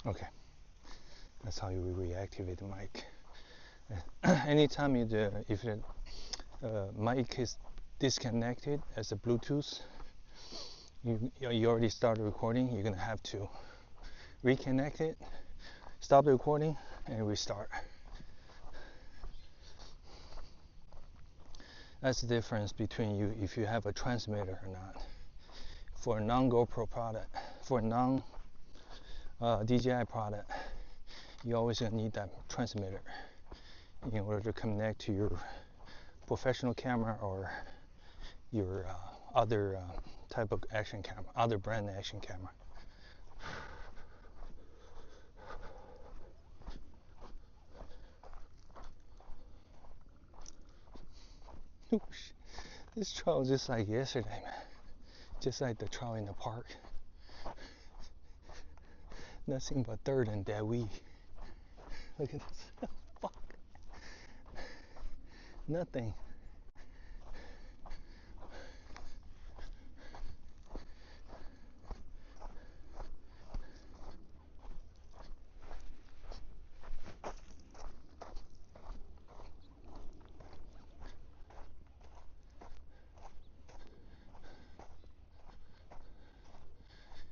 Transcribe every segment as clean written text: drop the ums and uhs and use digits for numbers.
Okay, that's how you reactivate the mic. Anytime if the mic is disconnected as a Bluetooth, you already started recording, you're gonna have to reconnect it, stop the recording, and restart. That's the difference between you if you have a transmitter or not. For a non-GoPro product, for a non-DJI product, you always gonna need that transmitter in order to connect to your professional camera or your other type of action camera, other brand action camera. This trail is just like yesterday, man. Just like the trail in the park. Nothing but dirt and dead weed. Look at this. Fuck. Nothing.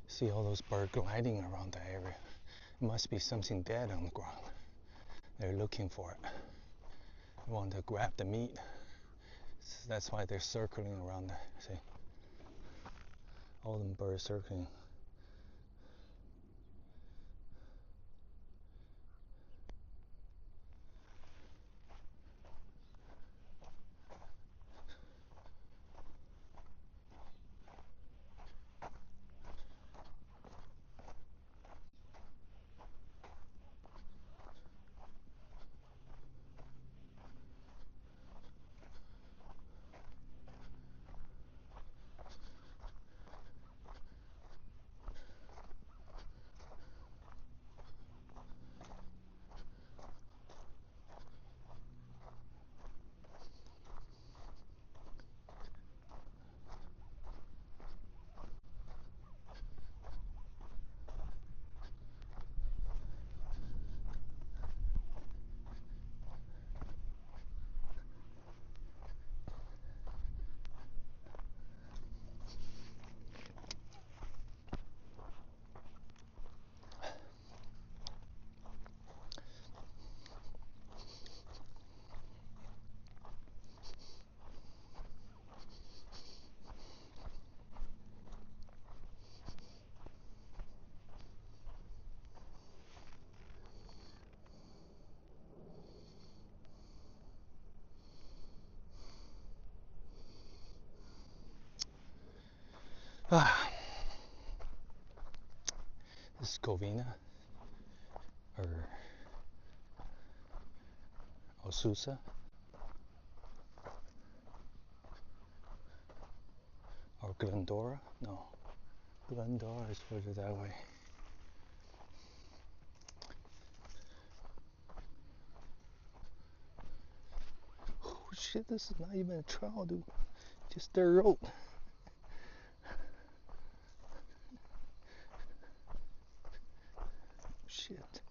See all those birds gliding around the area. It must be something dead on the ground. They're looking for it. They want to grab the meat. So that's why they're circling around there. See? All them birds circling. This is Covina or Osusa or Glendora. No, Glendora is further that way. Oh shit, this is not even a trail, dude. Just dirt road. Shit.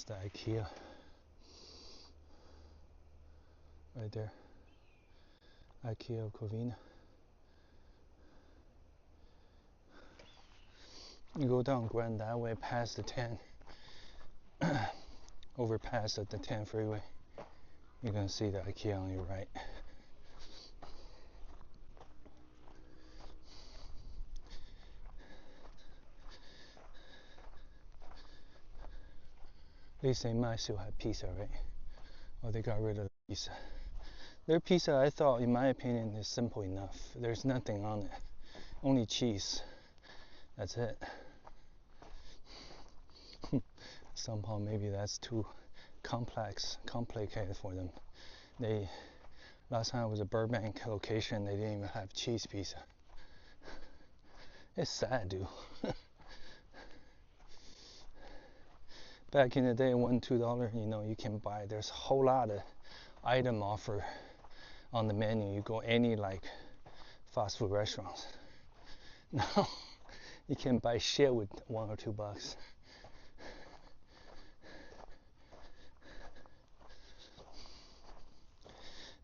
the IKEA. Right there. IKEA of Covina. You go down Grand that way past the 10, overpass at the 10 freeway. You're gonna see the IKEA on your right. At least they might still have pizza, right? Or they got rid of the pizza. Their pizza, I thought, in my opinion, is simple enough. There's nothing on it, only cheese. That's it. Somehow maybe that's too complicated for them. Last time I was at Burbank location, they didn't even have cheese pizza. It's sad, dude. Back in the day, $1-2, you can buy. There's a whole lot of item offer on the menu. You go any fast food restaurants. Now you can buy shit with $1 or $2.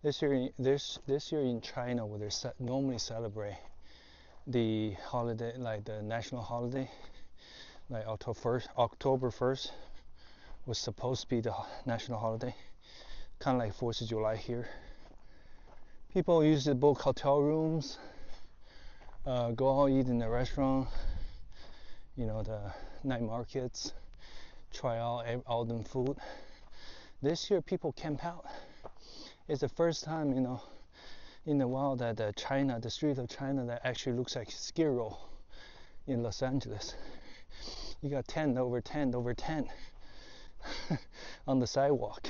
This year in China, where they normally celebrate the holiday, like the national holiday, like October 1st was supposed to be the national holiday, kind of like 4th of July here. People usually book hotel rooms, go out eat in the restaurant, the night markets, try out all them food. This year people camp out. It's the first time, in a while that the street of China that actually looks like Skid Row in Los Angeles. You got tent over tent over tent on the sidewalk.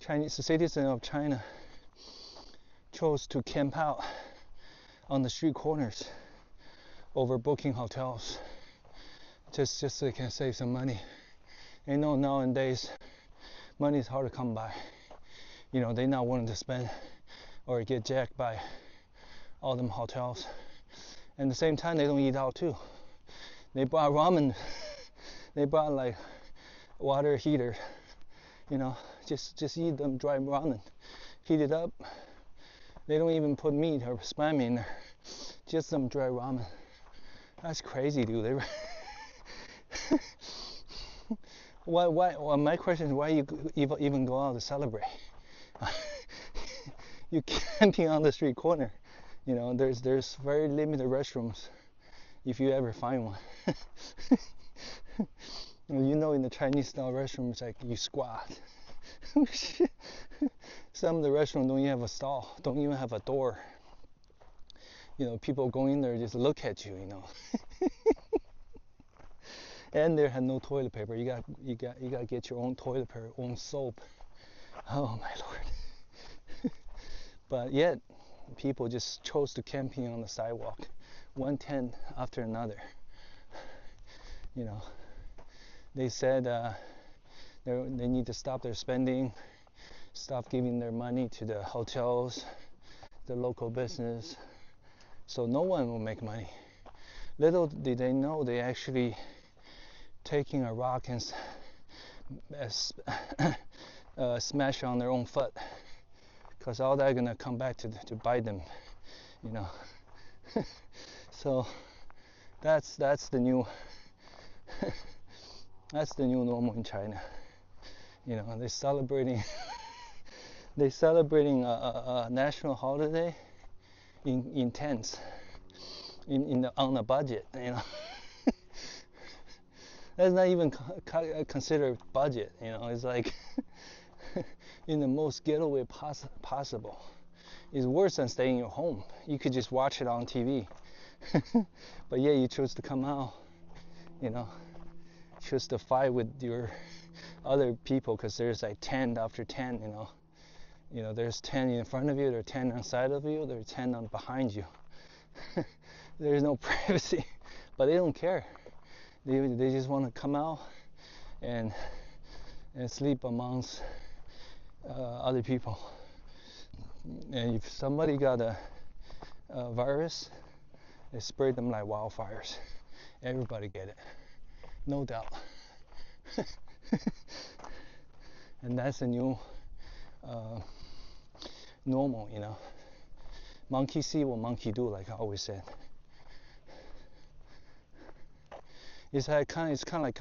Chinese citizens of China chose to camp out on the street corners over booking hotels just so they can save some money. Nowadays money is hard to come by. They're not willing to spend or get jacked by all them hotels. And at the same time, they don't eat out too. They brought ramen. They brought water heater. Just eat them dry ramen. Heat it up. They don't even put meat or spam in there. Just some dry ramen. That's crazy, dude. Well, my question is, why you even go out to celebrate? You camping on the street corner. There's very limited restrooms, if you ever find one. In the Chinese style restrooms, you squat. Some of the restaurants don't even have a stall, don't even have a door. People go in there just look at you. And there had no toilet paper. You got to get your own toilet paper, own soap. Oh my Lord. But yet people just chose to camping on the sidewalk, one tent after another. They said they need to stop their spending, stop giving their money to the hotels, the local business, so no one will make money. Little did they know they actually taking a rock and smash on their own foot, because all that gonna come back to bite them. So that's the new that's the new normal in China. They're celebrating a national holiday in tents, on a budget. That's not even considered budget. It's like in the most getaway possible. It's worse than staying in your home. You could just watch it on TV. But yeah, you chose to come out, choose to fight with your other people, because there's tent after tent. There's 10 in front of you, there's 10 on the side of you, there's 10 on behind you. There's no privacy, but they don't care. They just want to come out and sleep amongst other people. And if somebody got a virus, they spread them like wildfires. Everybody get it, no doubt. And that's a new normal, you know. Monkey see what monkey do, like I always said. It's kind of like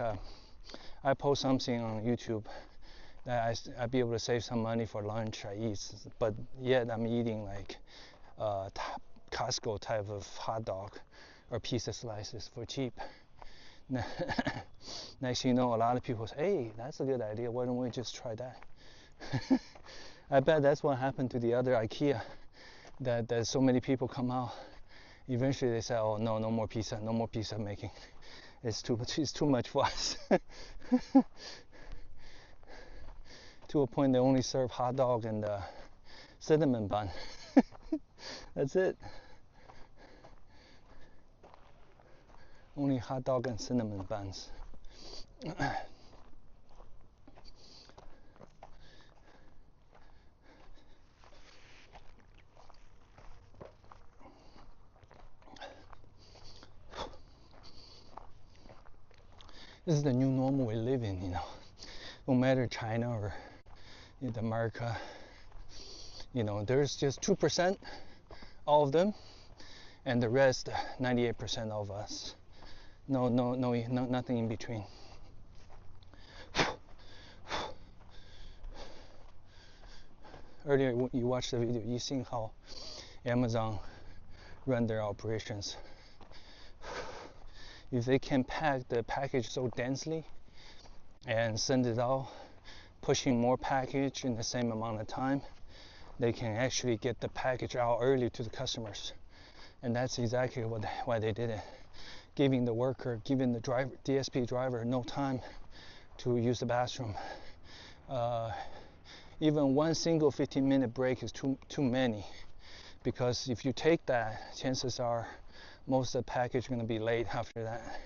I post something on YouTube that I be able to save some money for lunch I eat, but yet I'm eating like Costco type of hot dog or pizza slices for cheap. Next thing you know, a lot of people say, hey, that's a good idea, why don't we just try that? I bet that's what happened to the other IKEA, that so many people come out. Eventually they say, oh no, no more pizza making. It's too much for us. To a point they only serve hot dog and cinnamon bun. That's it. Only hot dog and cinnamon buns. This is the new normal we live in, you know. No matter China or America, you know, there's just 2%, all of them, and the rest, 98% of us. No, nothing in between. Earlier, you watched the video, you seen how Amazon run their operations. If they can pack the package so densely and send it out, pushing more package in the same amount of time, they can actually get the package out early to the customers. And that's exactly why they did it. Giving the worker, giving the driver, DSP driver, no time to use the bathroom. Even one single 15-minute break is too many, because if you take that, chances are most of the package is going to be late after that.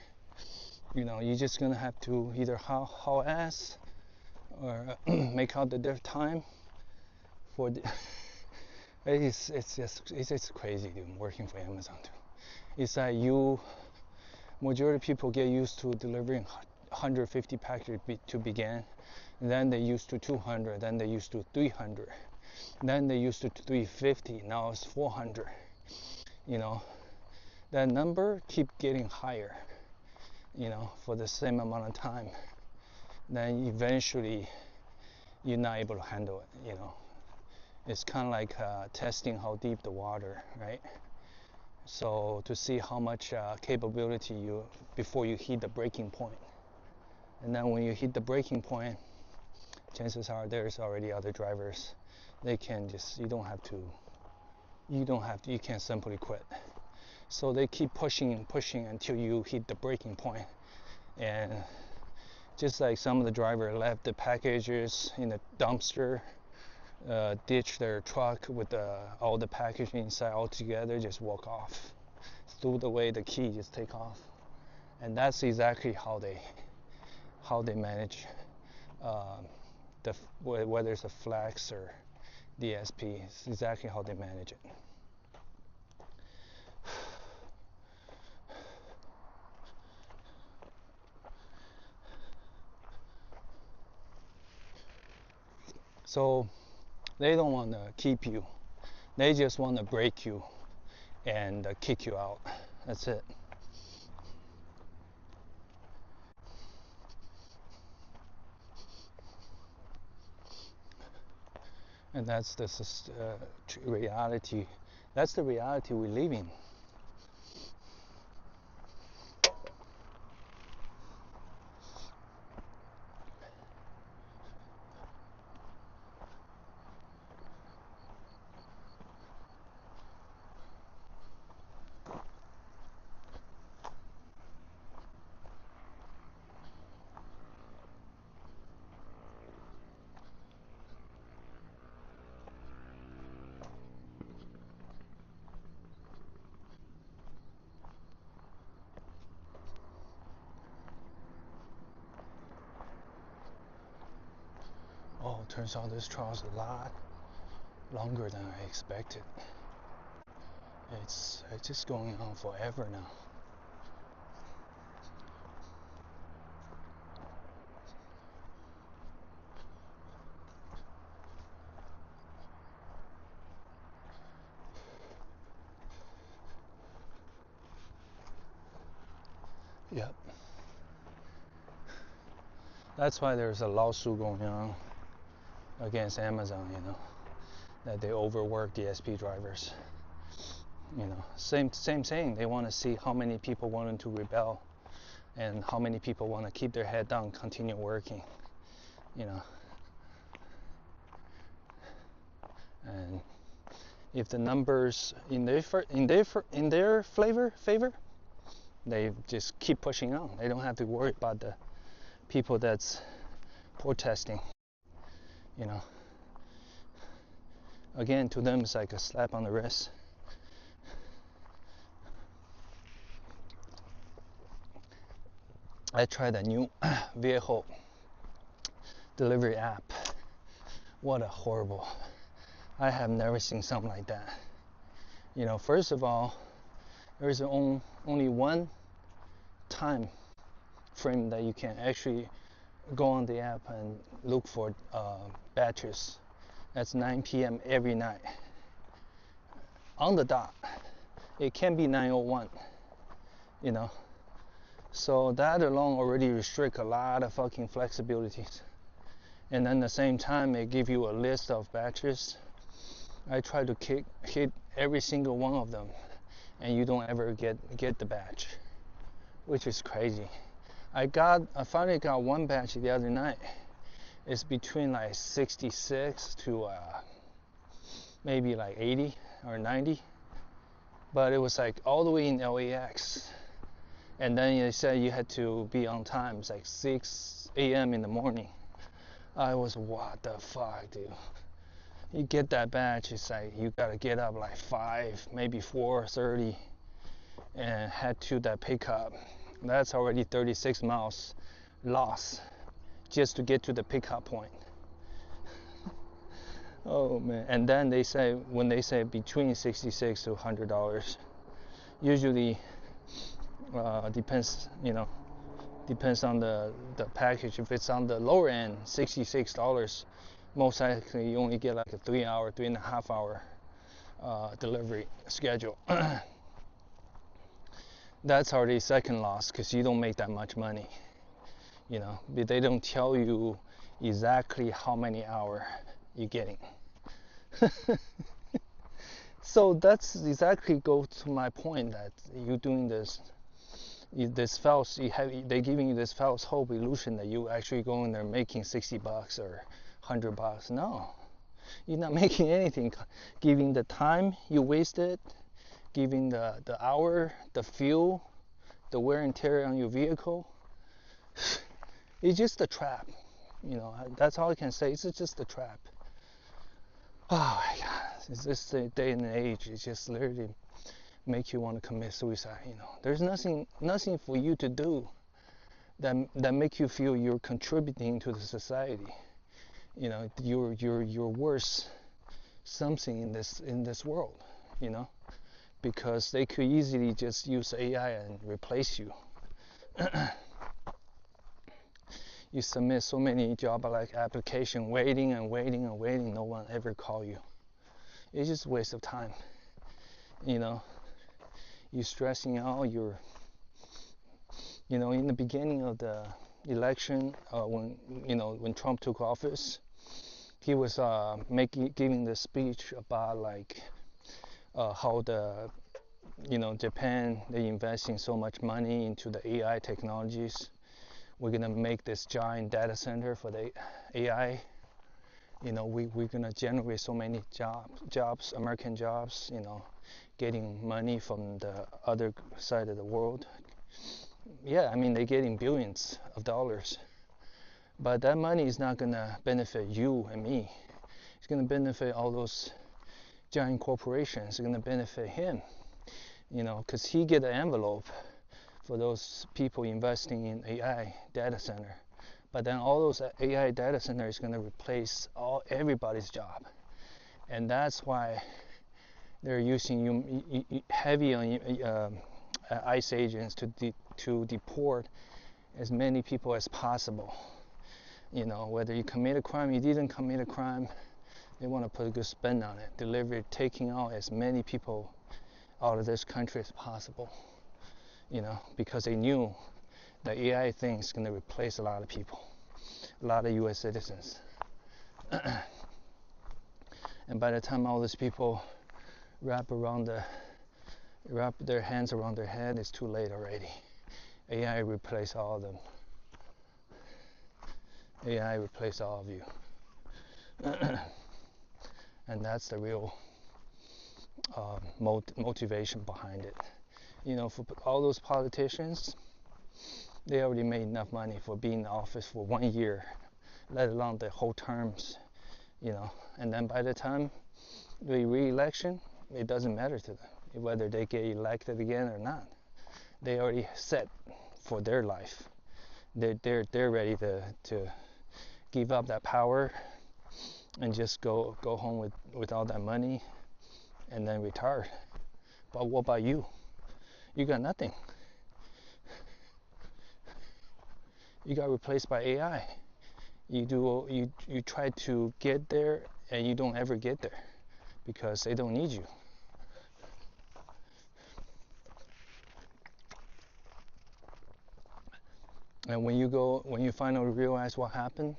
You know, you're just going to have to either haul ass or make out the time for the it's just crazy, dude, working for Amazon too. It's like majority of people get used to delivering 150 packages to begin, then they used to 200, then they used to 300, then they used to 350, now it's 400. You know, that number keep getting higher, you know, for the same amount of time. Then eventually you're not able to handle it, you know. It's kind of like testing how deep the water, right? So to see how much capability before you hit the breaking point. And then when you hit the breaking point, chances are there's already other drivers. They can just, you can't simply quit. So they keep pushing and pushing until you hit the breaking point. And just like some of the drivers left the packages in the dumpster, ditch their truck with all the packaging inside all together, just walk off. Threw away the key, just take off. And that's exactly how they manage whether it's a Flex or DSP. It's exactly how they manage it. So they don't want to keep you. They just want to break you and kick you out. That's it. And that's the reality. That's the reality we live in. Oh, turns out this trial is a lot longer than I expected. It's just going on forever now. That's why there's a lawsuit going on against Amazon, that they overwork DSP drivers. Same thing. They want to see how many people wanted to rebel and how many people want to keep their head down, continue working, And if the numbers in their favor, they just keep pushing on. They don't have to worry about the people that's protesting. Again, to them it's like a slap on the wrist. I tried a new vehicle delivery app. What a horrible. I have never seen something like that. First of all, there's only one time frame that you can actually go on the app and look for batches. That's 9 p.m. every night. On the dot. It can be 9:01. So that alone already restrict a lot of fucking flexibilities. And then at the same time, they give you a list of batches. I try to hit every single one of them, and you don't ever get the batch, which is crazy. I finally got one batch the other night. It's between like 66 to maybe like 80 or 90, but it was like all the way in LAX. And then they said you had to be on time. It's like 6 a.m. in the morning. I was, what the fuck, dude? You get that batch, it's like you gotta get up like 5, maybe 4:30, and head to that pickup. That's already 36 miles lost just to get to the pickup point. Oh man! And then when they say between $66 to $100, usually depends on the package. If it's on the lower end, $66, most likely you only get like a 3.5 hour delivery schedule. That's already second loss because you don't make that much money. But they don't tell you exactly how many hours you're getting. So that's exactly goes to my point that you're doing they're giving you this false hope illusion that you actually go in there making $60 or $100. No, you're not making anything. Giving the time you wasted, giving the hour, the fuel, the wear and tear on your vehicle, it's just a trap. That's all I can say. It's just a trap. Oh my God, it's this day and age. It just literally make you want to commit suicide. There's nothing for you to do that make you feel you're contributing to the society. You're worth something in this world. Because they could easily just use AI and replace you. You submit so many job application, waiting, no one ever call you. It's just a waste of time. You're stressing out. In the beginning of the election, when Trump took office, he was giving the speech about how Japan, they investing so much money into the AI technologies. We're gonna make this giant data center for the AI. We're gonna generate so many jobs, American jobs. Getting money from the other side of the world. Yeah, they're getting billions of dollars, but that money is not gonna benefit you and me. It's gonna benefit all those giant corporations. It's gonna benefit him. Because he get an envelope for those people investing in AI data center. But then all those AI data centers is going to replace everybody's job. And that's why they're using heavy ICE agents to deport as many people as possible. Whether you commit a crime, you didn't commit a crime, they want to put a good spin on it, taking out as many people out of this country as possible. Because they knew the AI thing is going to replace a lot of people. a lot of U.S. citizens. And by the time all these people wrap their hands around their head, it's too late already. AI replace all of them. AI replace all of you. And that's the real motivation behind it. You know, for all those politicians, they already made enough money for being in office for 1 year, let alone the whole terms, you know. And then by the time the re-election, it doesn't matter to them whether they get elected again or not. They already set for their life. They're ready to give up that power and just go home with all that money and then retire. But what about you? You got nothing. You got replaced by AI. You try to get there and you don't ever get there because they don't need you. And when you finally realize what happened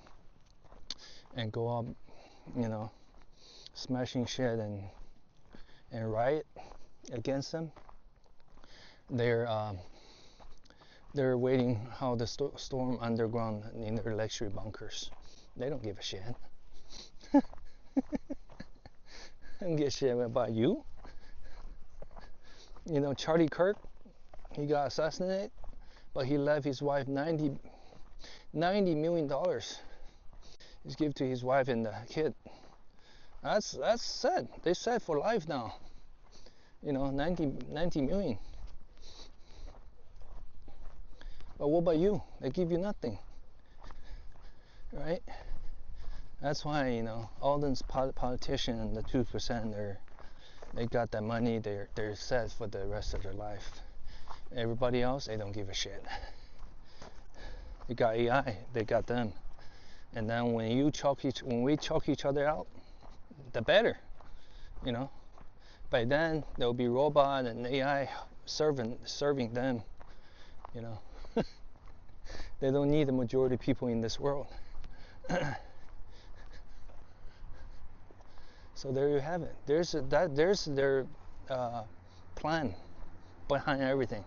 and go up, you know, smashing shit and riot against them, they're waiting how the storm underground in their luxury bunkers. They don't give a shit. They don't give a shit about you. You know, Charlie Kirk, he got assassinated, but he left his wife $90 million. He's given to his wife and the kid. That's sad. They set for life now. You know, 90 million. But what about you? They give you nothing, right? That's why, you know, all these politicians and the 2%, they got that money. They're set for the rest of their life. Everybody else, they don't give a shit. They got AI. They got them. And then when we choke each other out, the better, you know. By then there'll be robot and AI serving them, you know. They don't need the majority of people in this world. So there you have it. There's their plan behind everything.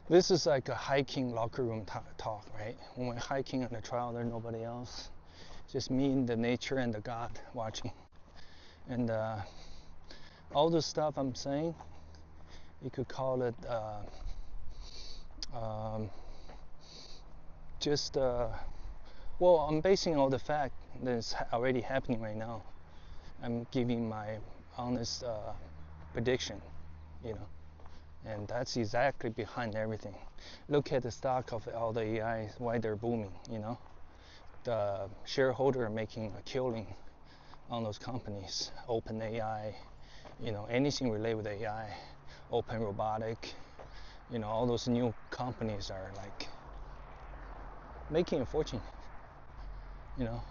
This is like a hiking locker room talk, right? When we're hiking on the trail, there's nobody else. Just me and the nature and the God watching. And all the stuff I'm saying, you could call it well, I'm basing all the fact that's already happening right now. I'm giving my honest prediction, you know. And that's exactly behind everything. Look at the stock of all the AI, why they're booming, you know. The shareholder are making a killing on those companies. OpenAI, you know, anything related with AI, Open Robotic, you know, all those new companies are like making a fortune, you know,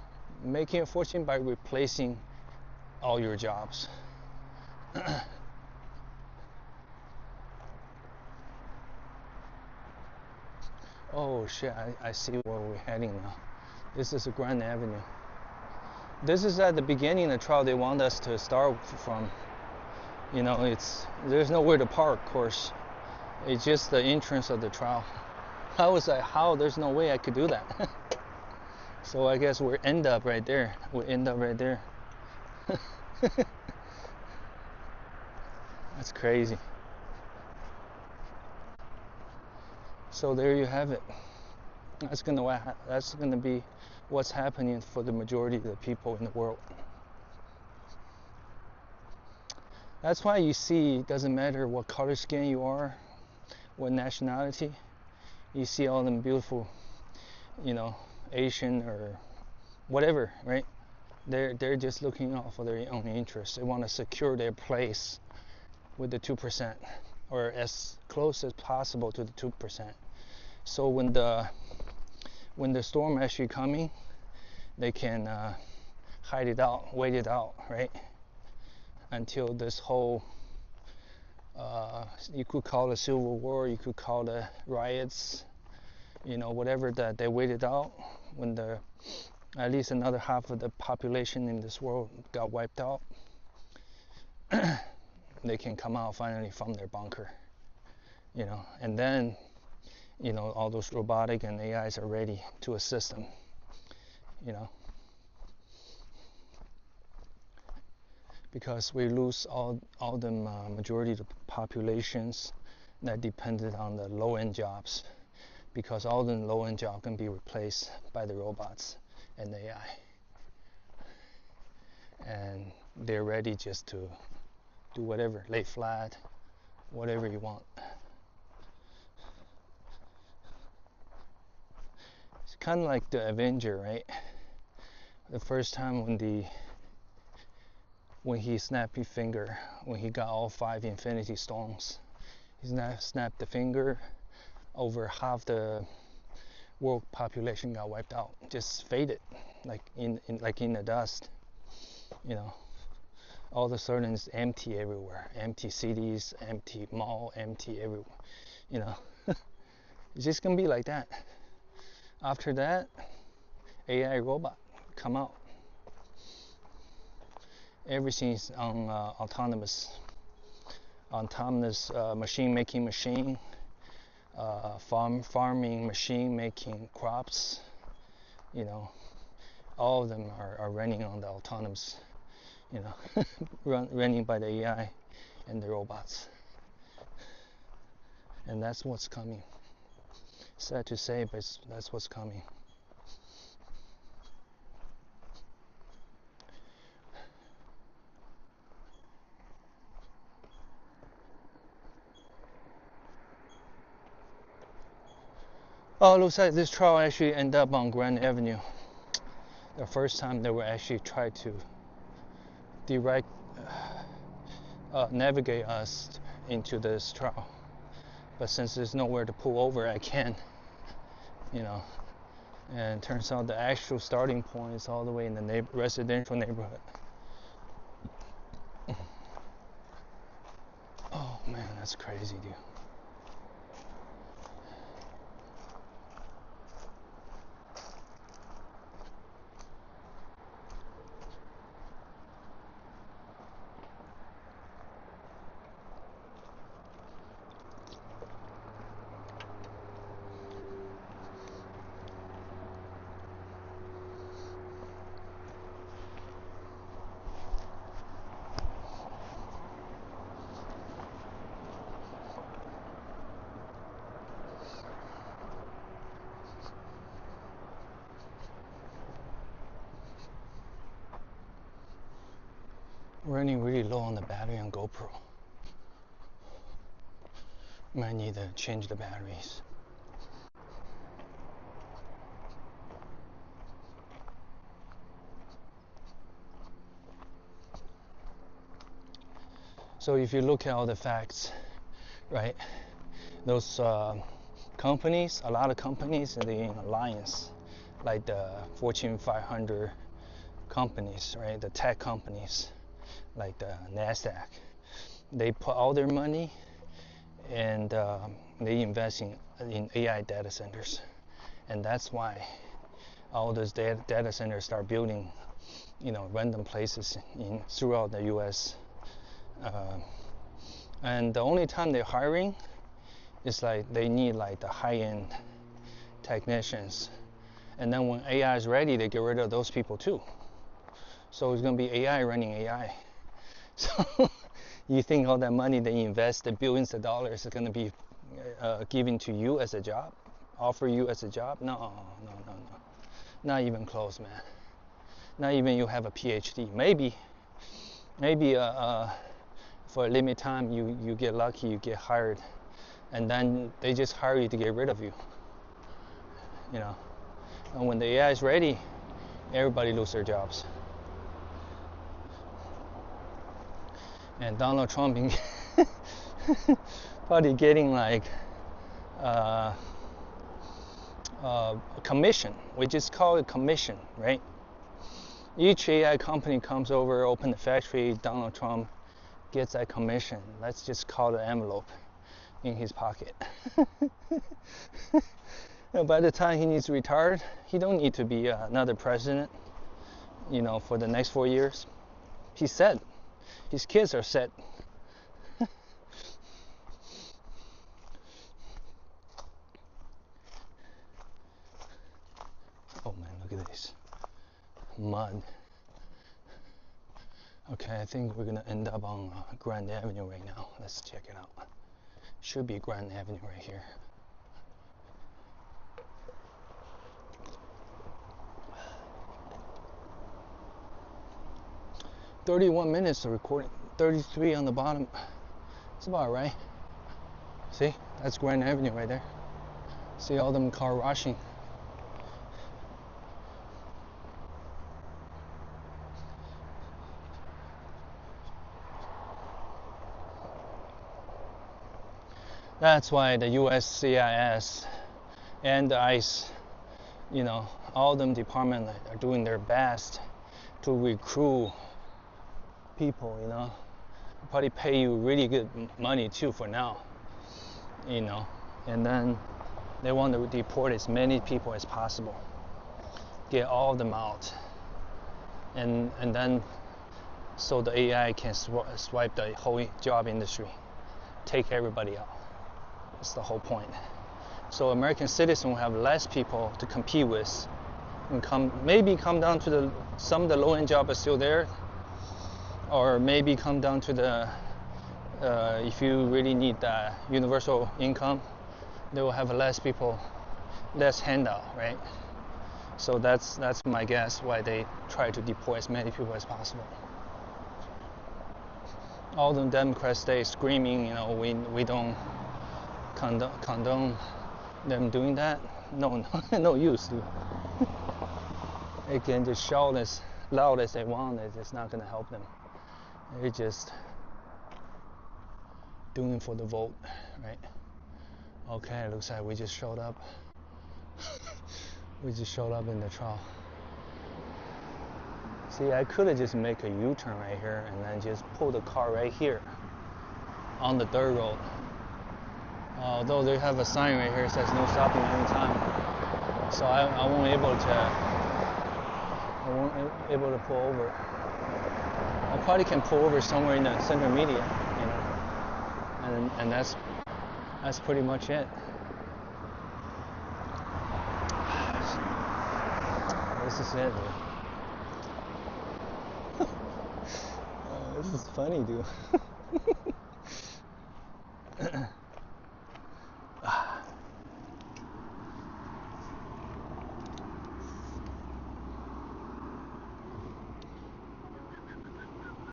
making a fortune by replacing all your jobs. Oh shit, I see where we're heading now. This is a Grand Avenue. This is at the beginning of the trail they want us to start from. You know, there's nowhere to park, of course. It's just the entrance of the trail. I was like, how? There's no way I could do that. So I guess we end up right there. That's crazy. So there you have it. That's gonna be what's happening for the majority of the people in the world. That's why you see, it doesn't matter what color skin you are, what nationality, you see all them beautiful, you know, Asian or whatever, right? They're just looking out for their own interests. They want to secure their place with the 2%, or as close as possible to the 2%. So when the storm actually coming, they can hide it out, wait it out, right? Until this whole you could call it civil war, you could call it riots, whatever, that they waited out when at least another half of the population in this world got wiped out. They can come out finally from their bunker, and then all those robotic and AIs are ready to assist them, because we lose all the majority of the populations that depended on the low-end jobs, because all the low-end jobs can be replaced by the robots and AI, and they're ready just to do whatever, lay flat, whatever you want. It's kind of like the Avenger, right? The first time when he snapped his finger, when he got all 5 Infinity Stones, he snapped the finger, over half the world population got wiped out, just faded, like in the dust. All of a sudden it's empty everywhere, empty cities, empty mall, empty everywhere. It's just gonna be like that. After that, AI robot come out. Everything's on autonomous machine making machine, farming machine making crops. All of them are running on the autonomous, running by the AI and the robots. And that's what's coming. Sad to say, but that's what's coming. Oh, looks like this trial actually ended up on Grand Avenue. The first time they were actually try to navigate us into this trial, but since there's nowhere to pull over, I can, and it turns out the actual starting point is all the way in the residential neighborhood. Oh man, that's crazy, dude. Running really low on the battery on GoPro. Might need to change the batteries. So if you look at all the facts, right, those companies, a lot of companies, they're in alliance, like the Fortune 500 companies, right, the tech companies, like the NASDAQ. They put all their money and they invest in AI data centers, and that's why all those data centers start building, random places throughout the U.S. And the only time they're hiring is like they need like the high-end technicians, and then when AI is ready, they get rid of those people too. So it's gonna be AI running AI. So you think all that money they invest, the billions of dollars, is gonna be given to you as a job, offer you as a job? No, not even close, man. Not even you have a PhD. Maybe for a limited time you get lucky, you get hired, and then they just hire you to get rid of you. And when the AI is ready, everybody loses their jobs. And Donald Trump probably getting like commission. We just call it commission, right? Each AI company comes over, open the factory, Donald Trump gets that commission. Let's just call the envelope in his pocket. By the time he needs to retire, he don't need to be another president, for the next 4 years. He's set. His kids are set. Oh man, look at this mud. Okay, I think we're gonna end up on Grand Avenue right now. Let's check it out. Should be Grand Avenue right here. "31 minutes of recording, 33 on the bottom." It's about right. See, that's Grand Avenue right there. See all them car rushing. That's why the US CIS and the ICE, all them departments are doing their best to recruit people, probably pay you really good money too for now, and then they want to deport as many people as possible, get all of them out, and then so the AI can swipe the whole job industry, take everybody out. That's the whole point. So American citizens will have less people to compete with, and maybe come down to some of the low-end jobs are still there, or maybe come down to the if you really need the universal income, they will have less people, less handout, right? So that's my guess why they try to deport as many people as possible. All the Democrats stay screaming, we don't condone them doing that. No use, dude. They can just shout as loud as they want. It's not gonna help them. They're just doing it for the vote, right? Okay, looks like we just showed up. We just showed up in the trial. See, I could have just make a U-turn right here and then just pull the car right here on the dirt road. Although they have a sign right here that says no stopping anytime, so I won't able to pull over. I probably can pull over somewhere in the center media, and that's pretty much it. This is it, dude. This is funny, dude.